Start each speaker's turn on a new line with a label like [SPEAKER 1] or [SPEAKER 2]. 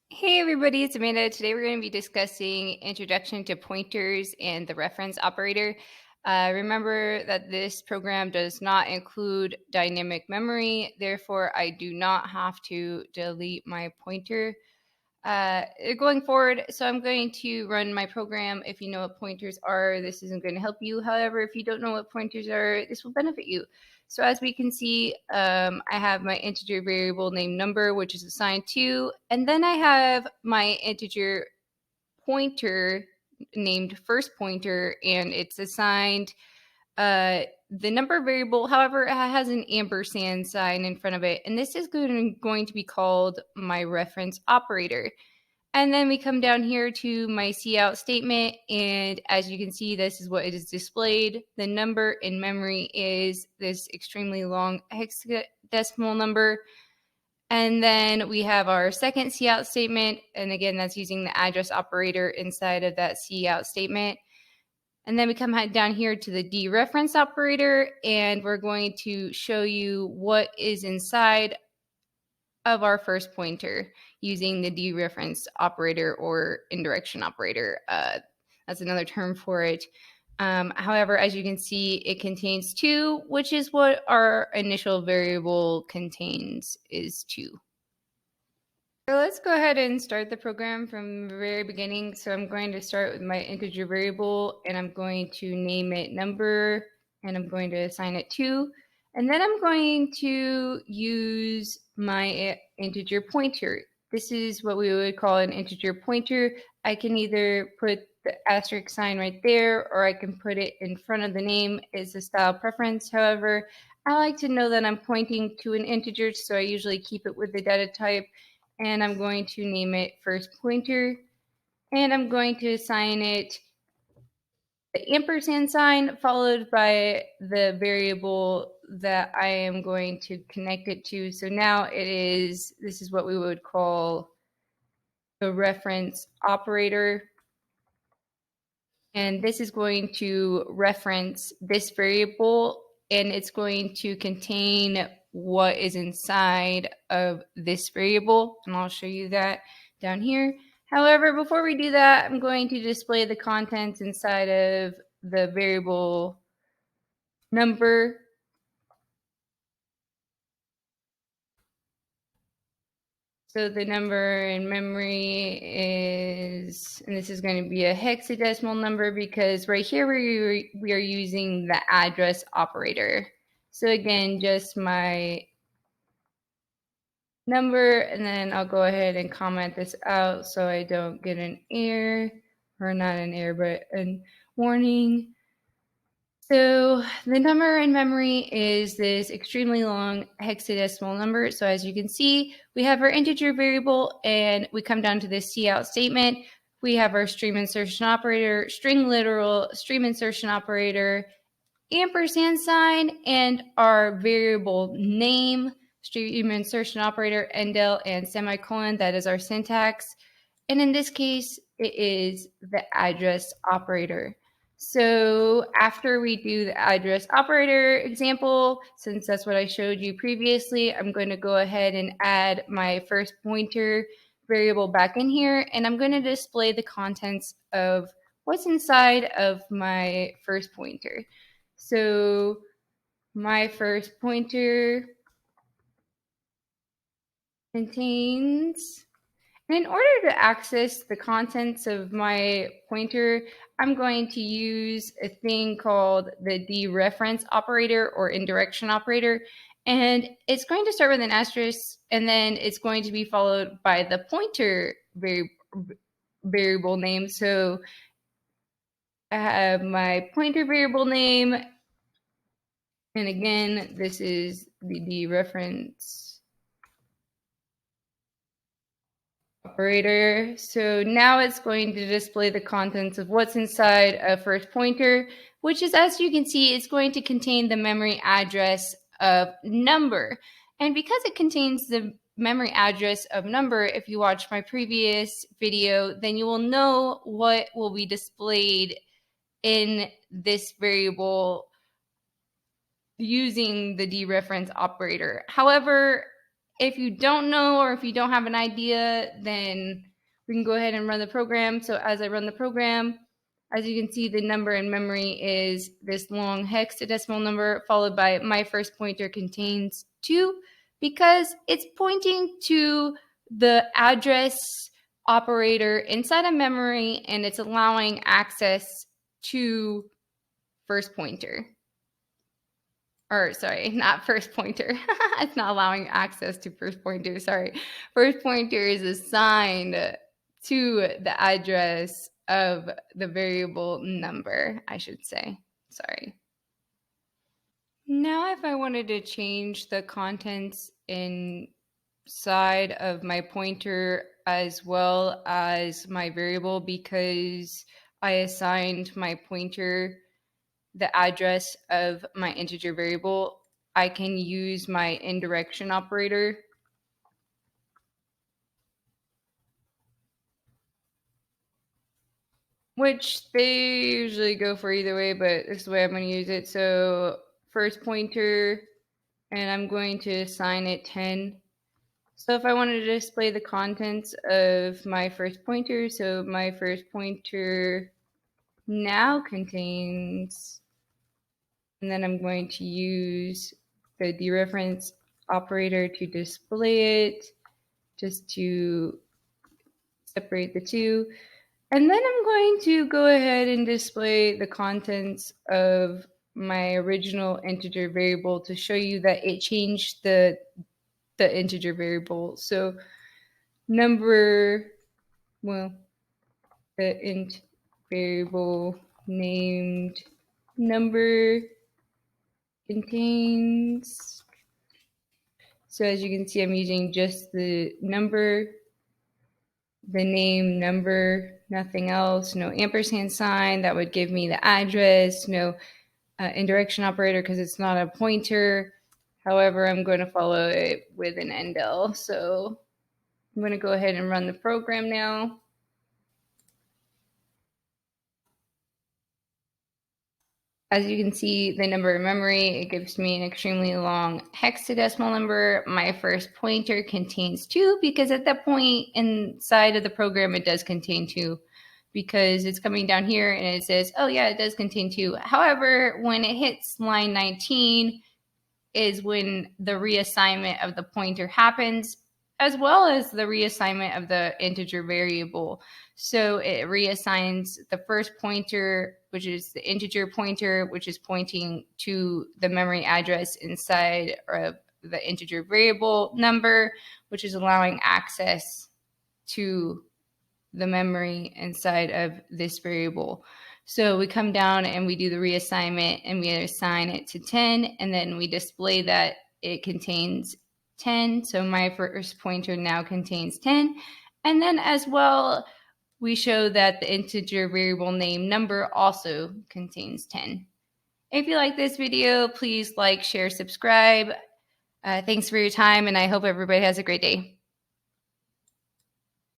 [SPEAKER 1] Hey everybody, it's Amanda. Today we're going to be discussing introduction to pointers and the reference operator. Remember that this program does not include dynamic memory, therefore I do not have to delete my pointer going forward. So I'm going to run my program. If you know what pointers are, this isn't going to help you. However, if you don't know what pointers are, this will benefit you. So as we can see, I have my integer variable named number, which is assigned to, and then I have my integer pointer named first pointer, and it's assigned the number variable. However, it has an ampersand sign in front of it, and this is going to be called my reference operator. And then we come down here to my cout statement, and as you can see, this is what it is displayed. The number in memory is this extremely long hexadecimal number. And then we have our second cout statement, and again, that's using the address operator inside of that cout statement. And then we come down here to the dereference operator, and we're going to show you what is inside of our first pointer using the dereference operator or indirection operator. That's another term for it. However, as you can see, it contains 2, which is what our initial variable contains, is 2. So let's go ahead and start the program from the very beginning. So I'm going to start with my integer variable, and I'm going to name it number, and I'm going to assign it 2. And then I'm going to use my integer pointer. This is what we would call an integer pointer. I can either put the asterisk sign right there, or I can put it in front of the name. It's a style preference. However, I like to know that I'm pointing to an integer, so I usually keep it with the data type. And I'm going to name it first pointer, and I'm going to assign it the ampersand sign followed by the variable that I am going to connect it to. So now this is what we would call the reference operator. And this is going to reference this variable, and it's going to contain what is inside of this variable. And I'll show you that down here. However, before we do that, I'm going to display the contents inside of the variable number. So the number in memory is, and this is going to be a hexadecimal number because right here we are using the address operator. So again, just my number, and then I'll go ahead and comment this out so I don't get an error, or not an error, but a warning. So the number in memory is this extremely long hexadecimal number. So as you can see, we have our integer variable, and we come down to this cout statement. We have our stream insertion operator, string literal, stream insertion operator, ampersand sign, and our variable name, stream insertion operator, endel, and semicolon. That is our syntax. And in this case, it is the address operator. So after we do the address operator example, since that's what I showed you previously, I'm going to go ahead and add my first pointer variable back in here, and I'm going to display the contents of what's inside of my first pointer. So my first pointer contains, in order to access the contents of my pointer, I'm going to use a thing called the dereference operator or indirection operator. And it's going to start with an asterisk, and then it's going to be followed by the pointer variable name. So I have my pointer variable name. And again, this is the dereference operator. So now it's going to display the contents of what's inside a first pointer, which is, as you can see, it's going to contain the memory address of number. And because it contains the memory address of number, if you watch my previous video, then you will know what will be displayed in this variable using the dereference operator. However, If you don't know or if you don't have an idea, then we can go ahead and run the program. So as I run the program, as you can see, the number in memory is this long hexadecimal number followed by my first pointer contains 2 because it's pointing to the address operator inside of memory and it's allowing access to first pointer. Or sorry, not first pointer. It's not allowing access to first pointer. Sorry. First pointer is assigned to the address of the variable number, I should say. Sorry. Now, if I wanted to change the contents inside of my pointer as well as my variable because I assigned my pointer the address of my integer variable, I can use my indirection operator. Which they usually go for either way, but this is the way I'm going to use it. So first pointer, and I'm going to assign it 10. So if I wanted to display the contents of my first pointer, so my first pointer now contains, and then I'm going to use the dereference operator to display it, just to separate the two. And then I'm going to go ahead and display the contents of my original integer variable to show you that it changed the integer variable. So number, well, the int variable named number contains, so as you can see, I'm using just the number, the name number, nothing else, no ampersand sign. That would give me the address, no indirection operator because it's not a pointer. However, I'm going to follow it with an endl. So I'm going to go ahead and run the program now. As you can see, the number in memory, it gives me an extremely long hexadecimal number. My first pointer contains 2 because at that point inside of the program, it does contain 2 because it's coming down here and it says, oh yeah, it does contain 2. However, when it hits line 19 is when the reassignment of the pointer happens, as well as the reassignment of the integer variable. So it reassigns the first pointer, which is the integer pointer, which is pointing to the memory address inside of the integer variable number, which is allowing access to the memory inside of this variable. So we come down and we do the reassignment and we assign it to 10, and then we display that it contains 10. So my first pointer now contains 10. And then as well, we show that the integer variable name number also contains 10. If you like this video, please like, share, subscribe. Thanks for your time, and I hope everybody has a great day.